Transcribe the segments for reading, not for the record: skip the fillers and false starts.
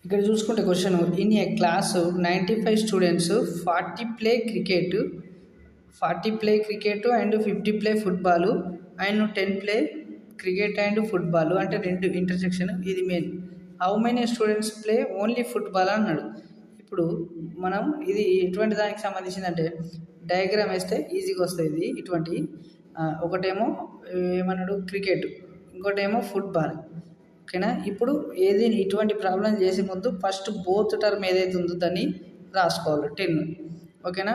ఇక్కడ చూసుకుంటే question, in a class 95 students 40 play cricket and 50 play football and 10 play cricket and football అంటే రెండు intersection, ఇది main. How many students play only football అన్నాడు. ఇప్పుడు మనం ఇది ఎటువంటి దానికి సంబంధించిందంటే డయాగ్రామ్ వేస్తే ఈజీగా వస్తుంది. ఇది ఇటువంటి ఒకటేమో ఏమన్నాడు క్రికెట్, ఇంకోటేమో ఫుట్బాల్. ఓకేనా. ఇప్పుడు ఏది ఇటువంటి ప్రాబ్లం చేసే ముందు ఫస్ట్ బోత్ టర్మ్ ఏదైతే ఉందో దాన్ని రాసుకోవాలి 10. ఓకేనా.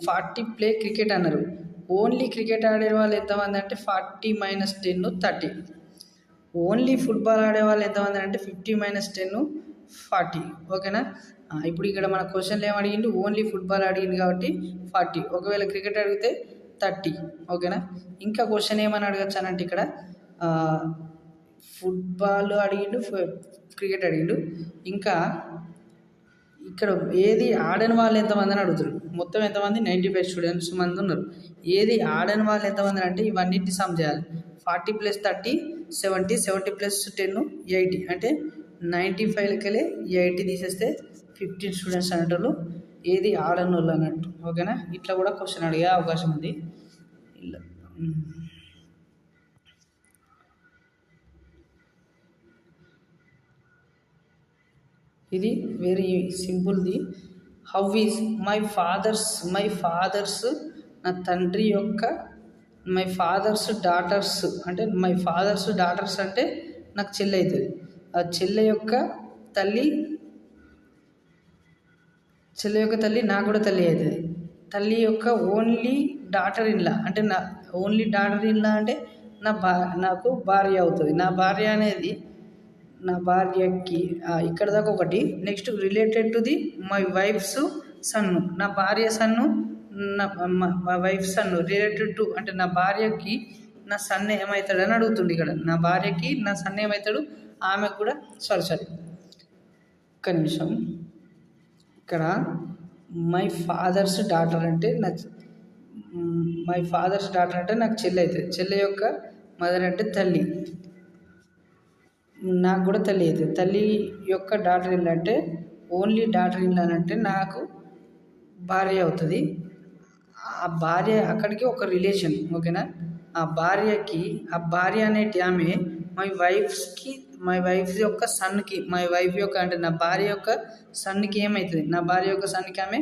40 ప్లే క్రికెట్ అన్నారు. ఓన్లీ క్రికెట్ ఆడే వాళ్ళు ఎంతమంది అంటే 40 - 10 30. ఓన్లీ ఫుట్బాల్ ఆడే వాళ్ళు ఎంతమంది అంటే 50 - 10 40. ఓకేనా. ఇప్పుడు ఇక్కడ మన క్వశ్చన్లు ఏం అడిగిండు, ఓన్లీ ఫుట్బాల్ అడిగింది కాబట్టి 40. ఒకవేళ క్రికెట్ అడిగితే 30. ఓకేనా. ఇంకా క్వశ్చన్ ఏమని అడగచ్చు అనంటే ఇక్కడ ఫుట్బాల్ అడిగిండు, క్రికెట్ అడిగిండు, ఇంకా ఇక్కడ ఏది ఆడని వాళ్ళు ఎంతమంది అని అడుగుతారు. మొత్తం ఎంతమంది 95 స్టూడెంట్స్ మంది ఉన్నారు. ఏది ఆడని వాళ్ళు ఎంతమంది అంటే ఇవన్నిటిని సమ్ చేయాలి. 40 + 30 70, 70 + 10 80 అంటే 95 80 తీసేస్తే 15 స్టూడెంట్స్ అనేటోళ్ళు ఏది ఆడని వాళ్ళు అన్నట్టు. ఓకేనా. ఇట్లా కూడా క్వశ్చన్ అడిగే అవకాశం ఉంది. ఇలా ఇది వెరీ సింపుల్ది. హౌ ఈజ్ మై ఫాదర్స్ నా తండ్రి యొక్క మై ఫాదర్స్ డాటర్స్ అంటే మై ఫాదర్స్ డాటర్స్ అంటే నాకు చెల్లి అవుతుంది. ఆ చెల్లె యొక్క తల్లి నాకు కూడా తల్లి అవుతుంది. తల్లి యొక్క ఓన్లీ డాటర్ ఇన్లా అంటే నా ఓన్లీ డాటర్ ఇన్లా అంటే నాకు భార్య అవుతుంది. నా భార్య అనేది నా భార్యకి ఇక్కడ దాకా ఒకటి. Next related to the my wife's son, నా భార్య సన్ను, మా వైఫ్ సన్ను రిలేటెడ్ టు అంటే నా భార్యకి నా సన్ ఏమవుతాడు అని అడుగుతుంది. ఇక్కడ నా భార్యకి నా సన్ ఏమవుతాడు, ఆమెకు కూడా సారీ ఒక్క నిమిషం. ఇక్కడ మై ఫాదర్స్ డాటర్ అంటే నాకు చెల్లి అవుతుంది. చెల్లి యొక్క మదర్ అంటే తల్లి, నాకు కూడా తల్లి అవుతుంది. తల్లి యొక్క డాటర్ ఇన్ అంటే ఓన్లీ డాటర్ ఇన్ అంటే నాకు భార్య అవుతుంది. ఆ భార్య అక్కడికి ఒక రిలేషన్. ఓకేనా. ఆ భార్య అనేటి ఆమె మై వైఫ్ యొక్క సన్కి అంటే నా భార్య యొక్క సన్కి ఏమవుతుంది, నా భార్య యొక్క సన్కి ఆమె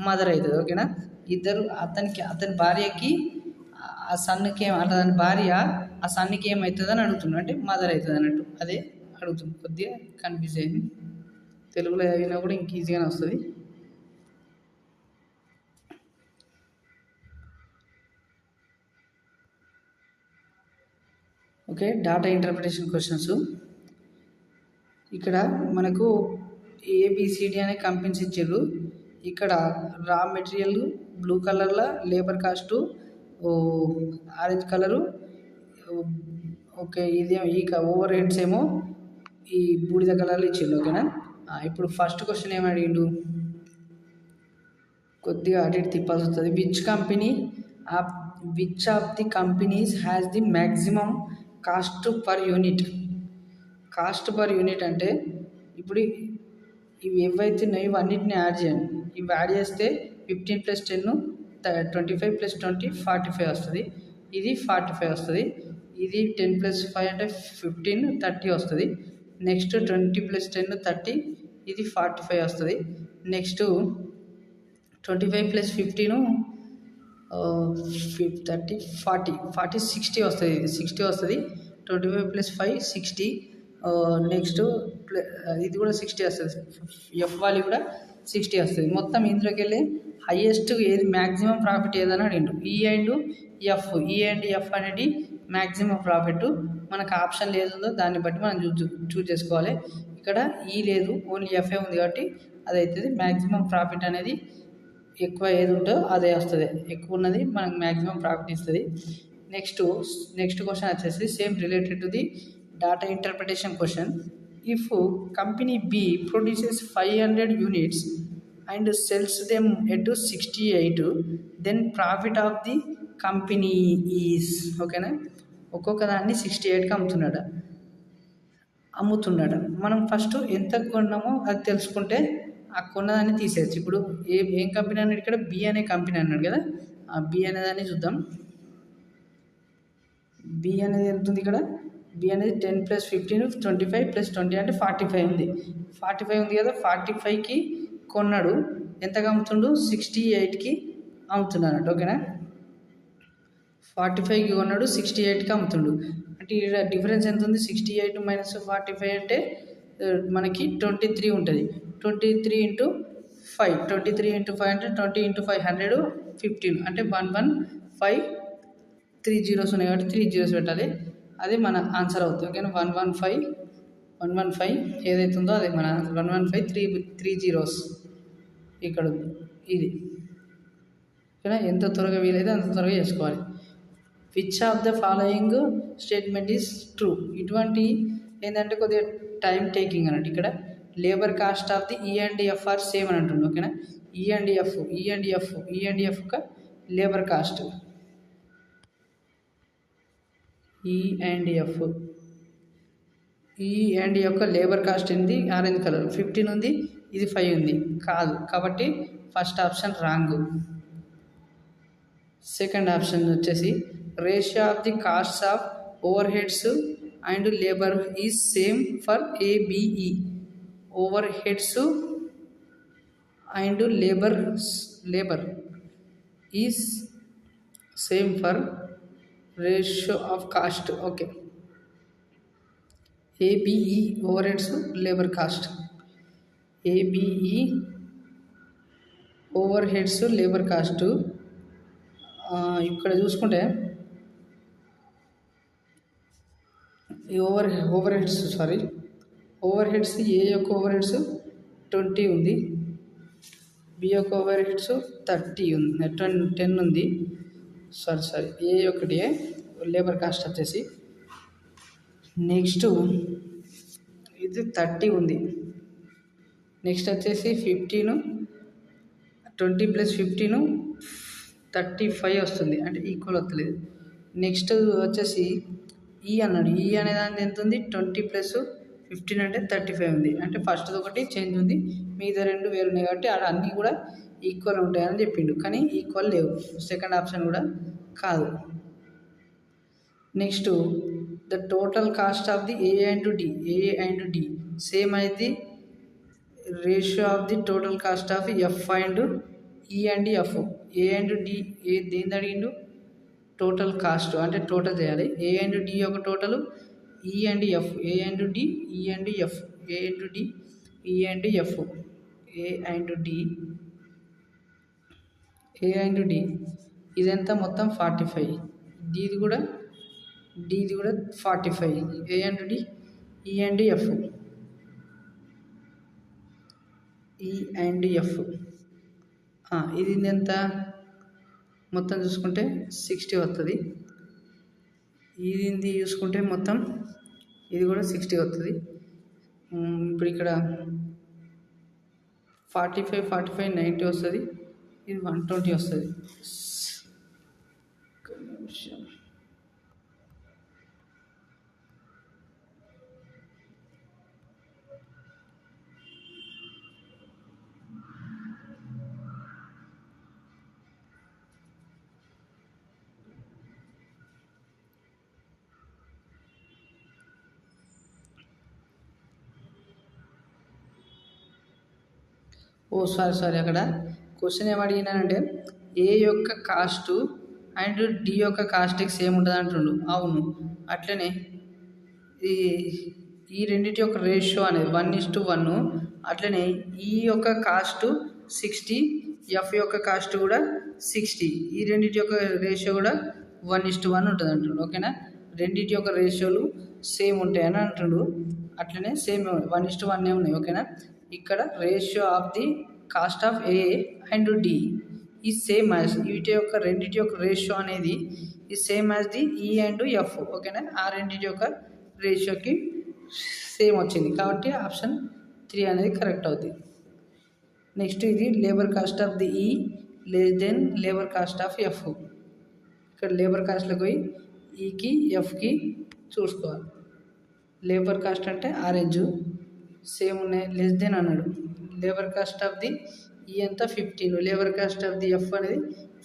మదర్ అవుతుంది. ఓకేనా. ఇద్దరు అతని భార్యకి ఆ సన్కి అతని భార్య ఆ సన్కి ఏమవుతుంది అని అడుగుతున్నాడు, అంటే మదర్ అవుతుంది అన్నట్టు. అదే అడుగుతుంది. కొద్దిగా కన్ఫ్యూజ్ అయింది. తెలుగులో చదివినా కూడా ఇంక ఈజీగానే వస్తుంది. ఓకే. Data interpretation questions. ఇక్కడ మనకు ABCD అనే కంపెనీస్ ఇచ్చారు. ఇక్కడ రా మెటీరియల్ బ్లూ కలర్లో, labour cost orange colour, okay ఇది ఈ ఓవర్ హెడ్స్ ఏమో ఈ బూడిద కలర్లో ఇచ్చిండు. ఓకేనా. ఇప్పుడు ఫస్ట్ క్వశ్చన్ ఏమి అడిగిండు, కొద్దిగా అటు ఇటు తిప్పాల్సి వస్తుంది. Which of the companies has the maximum cost per unit అంటే ఇప్పుడు ఇవి ఏవైతే ఉన్నాయో ఇవన్నిటిని యాడ్ చేయండి. ఇవి యాడ్ చేస్తే 15 + 10 25 + 20 45 వస్తుంది. ఇది 45 వస్తుంది. ఇది 10 + 5 అంటే 15 30 వస్తుంది. నెక్స్ట్ 20 + 10 30, ఇది 45 వస్తుంది. నెక్స్ట్ 25 + 15 30 40 60 వస్తుంది. ఇది 60 వస్తుంది. 25 + 5 60. నెక్స్ట్ ఇది కూడా 60 వస్తుంది. ఎఫ్ వాల్యూ కూడా 60 వస్తుంది. మొత్తం ఇందులోకి వెళ్ళి హైయెస్ట్ ఏది మ్యాక్సిమం ప్రాఫిట్ ఏదని అడిగిండు. ఈ అండ్ ఎఫ్ అనేది మ్యాక్సిమం ప్రాఫిట్. మనకు ఆప్షన్ ఏదుందో దాన్ని బట్టి మనం చూజ్ చేసుకోవాలి. ఇక్కడ లేదు, ఓన్లీ ఎఫ్ఏ ఉంది కాబట్టి అది అవుతుంది. మ్యాక్సిమం ప్రాఫిట్ అనేది ఎక్కువ ఏది ఉంటుందో అదే వస్తుంది. ఎక్కువ ఉన్నది మనకు మ్యాక్సిమం ప్రాఫిట్ ఇస్తుంది. నెక్స్ట్ క్వశ్చన్ వచ్చేసి same related to the data interpretation question. If company B produces 500 units and sells them at 68, then profit of the company is. ఓకేనా. ఒక్కొక్క దాన్ని 68కి అమ్ముతున్నాడు. అమ్ముతున్నాడు. మనం ఫస్ట్ ఎంత కొన్నామో అది తెలుసుకుంటే ఆ కొన్నదాన్ని తీసేయచ్చు. ఇప్పుడు ఏం కంపెనీ అన్నాడు ఇక్కడ? బి అనే కంపెనీ అన్నాడు కదా. ఆ బి అనేదాన్ని చూద్దాం. బి అనేది ఎంత ఉంది ఇక్కడ? బి అనేది 10 + 15 25 + 20 అంటే 45 ఉంది. 45 ఉంది కదా. 45కి కొన్నాడు. ఎంతగా అమ్ముతుండు? 68కి అమ్ముతున్నాడు. ఓకేనా. 45కి కొన్నాడు, 68కి అమ్ముతుండు. అంటే ఇక్కడ డిఫరెన్స్ ఎంత ఉంది? 68 - 45 అంటే మనకి 23 ఉంటుంది. 23 × 5 23 × 5 అంటే 20 × 5 115 అంటే 115 3 జీరోస్ ఉన్నాయి కాబట్టి 3 జీరోస్ పెట్టాలి. అది మన ఆన్సర్ అవుతుంది. ఓకేనా. 115 ఏదైతే ఉందో అదే మన 115 3 జీరోస్ ఇక్కడ ఉంది. ఇది ఓకేనా. ఎంత త్వరగా వీలైతే అంత త్వరగా చేసుకోవాలి. Which of the following statement is true? ఇటువంటి ఏంటంటే కొద్దిగా టైం టేకింగ్ అన్నట్టు. ఇక్కడ labour cost of the E and F are same అని అంటుంది. ఓకేనా. ఈ అండ్ ఎఫ్ ఒక లేబర్ కాస్ట్. ఈ అండ్ యొక్క లేబర్ కాస్ట్ ఏంది? ఆరెంజ్ కలర్ 15 ఉంది, ఇది 5 ఉంది. కాదు కాబట్టి first option wrong. Second option వచ్చేసి ratio of the cost of overheads and labour is same for ABE. Over heads and labour is same for ratio of cost. Okay. ABE over heads labour cost. ABE over heads labour cost. ఇక్కడ చూసుకుంటే over heads ఏ యొక్క over heads 20 ఉంది, B యొక్క over heads 30 ఉంది, 10 ఉంది. Sorry ఏ ఒకటి labour cost వచ్చేసి. Next ఇది 30 ఉంది. నెక్స్ట్ వచ్చేసి 15 20 + 15 35 వస్తుంది. అంటే ఈక్వల్ వస్తలేదు. నెక్స్ట్ వచ్చేసి ఈ అన్నాడు. ఈ అనే దాని ఎంత ఉంది? 20 + 15 అంటే 35 ఉంది. అంటే ఫస్ట్ ఒకటి చేంజ్ ఉంది, మిగతా రెండు వేరున్నాయి కాబట్టి అక్కడ అన్నీ కూడా ఈక్వల్ ఉంటాయని చెప్పిండు. కానీ ఈక్వల్ లేవు. సెకండ్ ఆప్షన్ కూడా కాదు. Next the total cost of the A and D same అయితే ratio of the total cost of F and E and F. A and D దేని అడిగిండు? టోటల్ కాస్ట్ అంటే టోటల్ చేయాలి. ఏ అండ్ డి యొక్క total, E and F. A and D E and F. A and D E and F. A and D ఇదంతా మొత్తం 45. డిది కూడా 45. A and D E and F. ఇది ఎంత మొత్తం చూసుకుంటే 60 వస్తుంది. ఇది చూసుకుంటే మొత్తం ఇది కూడా 60 వస్తుంది. ఇప్పుడు ఇక్కడ 45 90 వస్తుంది. ఇది 120 వస్తుంది. సారీ అక్కడ క్వశ్చన్ ఏమడిగినానంటే ఏ యొక్క కాస్ట్ అండ్ డి యొక్క కాస్ట్కి సేమ్ ఉంటుంది అంటుండు. అవును. అట్లనే ఈ రెండింటి యొక్క రేషియో అనేది 1:1. అట్లనే ఈ యొక్క కాస్ట్ 60, ఎఫ్ యొక్క కాస్ట్ కూడా 60. ఈ రెండింటి యొక్క రేషియో కూడా 1:1 ఉంటుంది అంటుండు. ఓకేనా. రెండింటి యొక్క రేషియోలు సేమ్ ఉంటాయని అంటుండు. అట్లనే సేమ్ 1:1 ఉన్నాయి. ఓకేనా. ఇక్కడ ratio of the cost of A and D is same as వీటి యొక్క రెండింటి యొక్క రేషియో అనేది is same as the E and F. ఓకేనా. ఆ రెండింటి యొక్క రేషియోకి సేమ్ వచ్చింది కాబట్టి ఆప్షన్ 3 అనేది కరెక్ట్ అవుతుంది. నెక్స్ట్ ఇది లేబర్ కాస్ట్ ఆఫ్ ది ఈ less than labour cost of F. ఇక్కడ లేబర్ కాస్ట్లోకి పోయి ఈకి ఎఫ్కి చూసుకోవాలి. లేబర్ కాస్ట్ అంటే ఆరెంజ్ సేమ్ ఉన్నాయి, లెస్ దెన్ అన్నాడు. లేబర్ కాస్ట్ ఆఫ్ ది ఈ ఎంత 15, labour cost of the F అనేది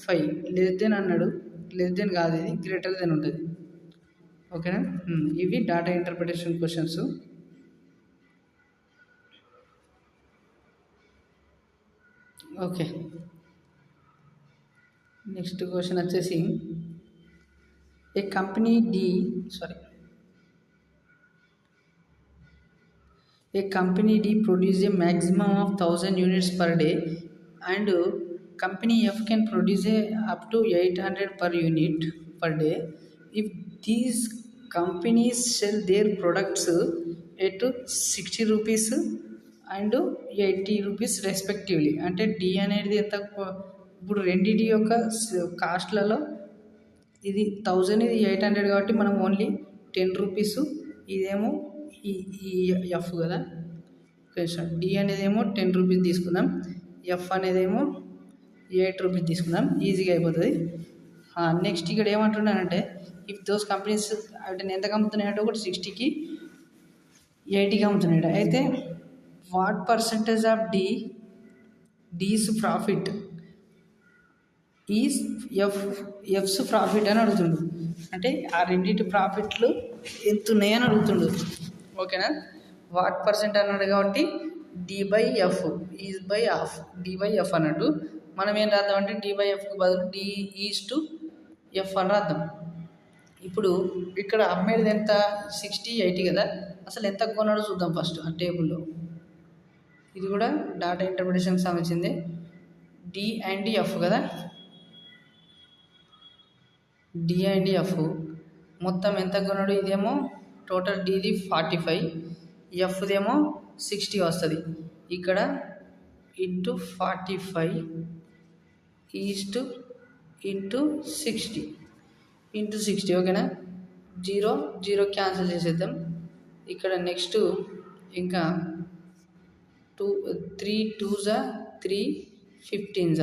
5, లెస్ దెన్ అన్నాడు. లెస్ దెన్ కాదు, ఇది గ్రేటర్ దెన్ ఉంటుంది. ఓకేనా. ఇవి data interpretation questions. Okay, next question వచ్చేసి ఏ company produce a maximum of 1000 units per day and company F can produce up to 800 per unit per day. If these companies sell their products at 60 rupees and 80 rupees respectively, అంటే D అనేది ఎంత, ఇప్పుడు రెండింటి యొక్క కాస్ట్లలో ఇది 1000, ఇది 800 కాబట్టి మనం ఓన్లీ 10 రూపీస్, ఇదేమో ఈ ఎఫ్ కదా. కొంచెం డి అనేది ఏమో 10 రూపీస్ తీసుకుందాం, ఎఫ్ అనేది ఏమో 8 రూపీస్ తీసుకుందాం, ఈజీగా అయిపోతుంది. నెక్స్ట్ ఇక్కడ ఏమంటున్నానంటే ఇఫ్ దోస్ కంపెనీస్ అంటే ఎంతకు అమ్ముతున్నాయంటే ఒకటి 60కి 80కి అమ్ముతున్నాడు. అయితే what percentage of D's profit is F's profit అని అడుగుతుండు. అంటే ఆ రెండింటి ప్రాఫిట్లు ఎంత ఉన్నాయని అడుగుతుండు. ఓకేనా. వాట్ పర్సెంట్ అన్నాడు కాబట్టి D/F is by of D/F అన్నట్టు. మనం ఏం రాద్దాం అంటే D/Fకు బదులు D/F అని రాద్దాం. ఇప్పుడు ఇక్కడ అమ్మేది ఎంత 60, 80 కదా. అసలు ఎంత కొన్నాడో చూద్దాం ఫస్ట్ ఆ టేబుల్లో. ఇది కూడా డాటా ఇంటర్ప్రిటేషన్కి సంబంధించింది. D/F కదా. D/F మొత్తం ఎంత కొన్నాడు, ఇదేమో టోటల్ డీది 45, ఎఫ్దేమో 60 వస్తుంది. ఇక్కడ ఇంటూ 45 ఈస్ట్ ఇంటూ 60 ఓకేనా. 0 క్యాన్సిల్ చేసేద్దాం. ఇక్కడ నెక్స్ట్ ఇంకా 3 2s 3 15s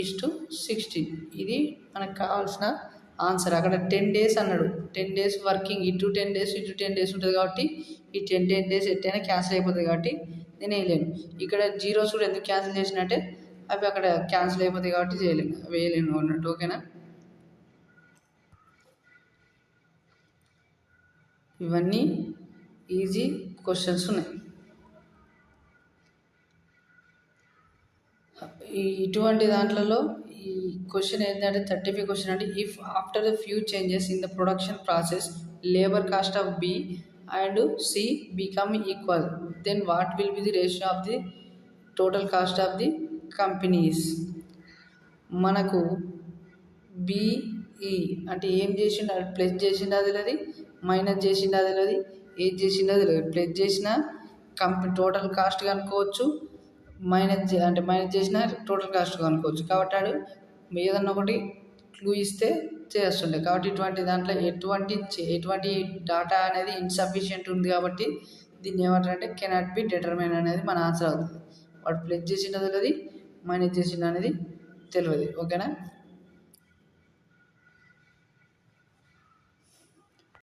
15:16. ఇది మనకు కావాల్సిన ఆన్సర్. అక్కడ 10 days అన్నాడు. 10 days వర్కింగ్, ఇటు 10 days ఇటు 10 days ఉంటుంది కాబట్టి ఈ 10 days ఎట్టయినా క్యాన్సిల్ అయిపోతుంది కాబట్టి నేను వేయలేను. ఇక్కడ జీరోస్ కూడా ఎందుకు క్యాన్సిల్ చేసినట్టే అవి అక్కడ క్యాన్సిల్ అయిపోతాయి కాబట్టి వేయలేను అన్నట్టు. ఓకేనా. ఇవన్నీ ఈజీ క్వశ్చన్స్ ఉన్నాయి. ఇటువంటి దాంట్లలో ఈ క్వశ్చన్ ఏంటంటే 35 క్వశ్చన్ అంటే if after the few changes in the production process labour cost of B and C become equal, then what will be the ratio of the total cost of the companies. మనకు BE అంటే ఏం చేసిండు, plus చేసిండు అది లేదు, minus చేసిండు అది లేదు, ఏది చేసిండు అది లేదు. ప్లస్ చేసిన కంపెనీ టోటల్ కాస్ట్ కనుక్కోవచ్చు, మైనస్ చేసిన టోటల్ కాస్ట్ కనుక్కోవచ్చు. కాబట్టి వాడు ఏదన్నా ఒకటి క్లూ ఇస్తే చేస్తుండే. కాబట్టి ఇటువంటి దాంట్లో ఎటువంటి డాటా అనేది ఇన్సఫిషియెంట్ ఉంది కాబట్టి దీన్ని ఏమంటారంటే కెనాట్ బి డిటర్మైన్ అనేది మన ఆన్సర్ అవుతుంది. వాడు ప్లస్ చేసింది తెలియదు, మైనస్ చేసింది అనేది తెలియదు. ఓకేనా.